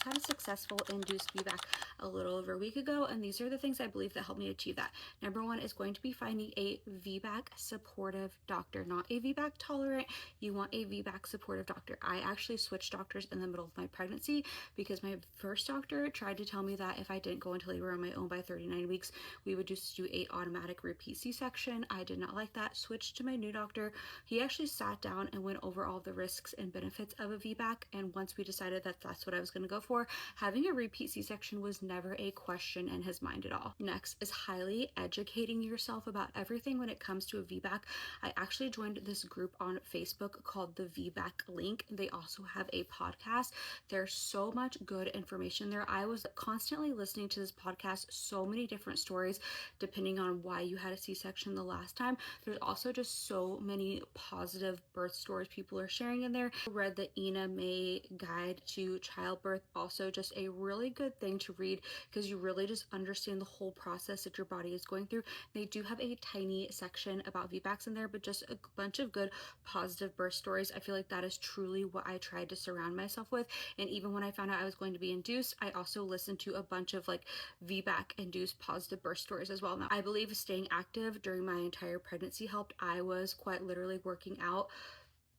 had a successful induced VBAC a little over a week ago, and these are the things I believe that helped me achieve that. Number one is going to be finding a VBAC supportive doctor, not a VBAC tolerant. You want a VBAC supportive doctor. I actually switched doctors in the middle of my pregnancy because my first doctor tried to tell me that if I didn't go into labor on my own by 39 weeks, we would just do a automatic repeat C-section. I did not like that. Switched to my new doctor. He actually sat down and went over all the risks and benefits of a VBAC, and once we decided that that's what I was going to go for, having a repeat C-section was never a question in his mind at all. Next is highly educating yourself about everything when it comes to a VBAC. I actually joined this group on Facebook called the VBAC Link. They also have a podcast. There's so much good information there. I was constantly listening to this podcast, so many different stories depending on why you had a C-section the last time. There's also just so many positive birth stories people are sharing in there. I read the Ina May Guide to Childbirth, also just a really good thing to read because you really just understand the whole process that your body is going through. They do have a tiny section about VBACs in there, but just a bunch of good positive birth stories. I feel like that is truly what I tried to surround myself with. And even when I found out I was going to be induced, I also listened to a bunch of like VBAC induced positive birth stories as well. Now, I believe staying active during my entire pregnancy helped. I was quite literally working out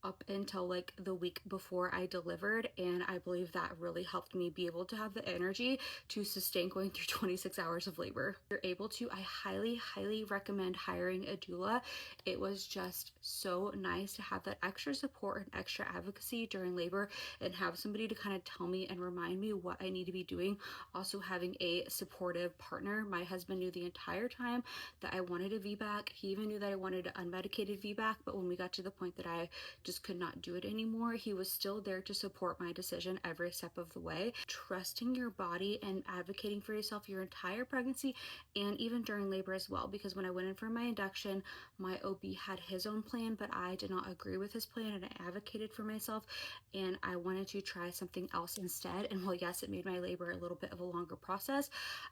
up until like the week before I delivered, and I believe that really helped me be able to have the energy to sustain going through 26 hours of labor. If you're able to, I highly recommend hiring a doula. It was just so nice to have that extra support and extra advocacy during labor and have somebody to kind of tell me and remind me what I need to be doing. Also having a supportive partner. My husband knew the entire time that I wanted a VBAC. He even knew that I wanted an unmedicated VBAC, but when we got to the point that I just could not do it anymore, he was still there to support my decision every step of the way. Trusting your body and advocating for yourself your entire pregnancy and even during labor as well, because when I went in for my induction, my OB had his own plan, but I did not agree with his plan, and I advocated for myself, and I wanted to try something else instead. And while yes, it made my labor a little bit of a longer process,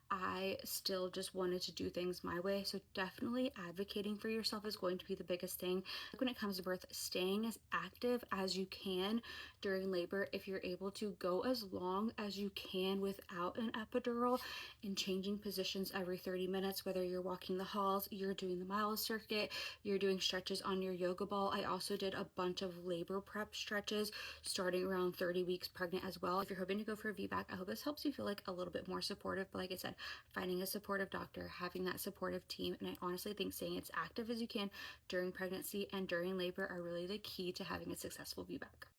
I still just wanted to do things my way. So definitely advocating for yourself is going to be the biggest thing when it comes to birth. Staying as active as you can during labor. If you're able to, go as long as you can without an epidural, and changing positions every 30 minutes, whether you're walking the halls, you're doing the mile circuit, you're doing stretches on your yoga ball. I also did a bunch of labor prep stretches starting around 30 weeks pregnant as well. If you're hoping to go for a VBAC, I hope this helps you feel like a little bit more supportive. But like I said, finding a supportive doctor, having that supportive team, and I honestly think staying as active as you can during pregnancy and during labor are really the key to having a successful VBAC.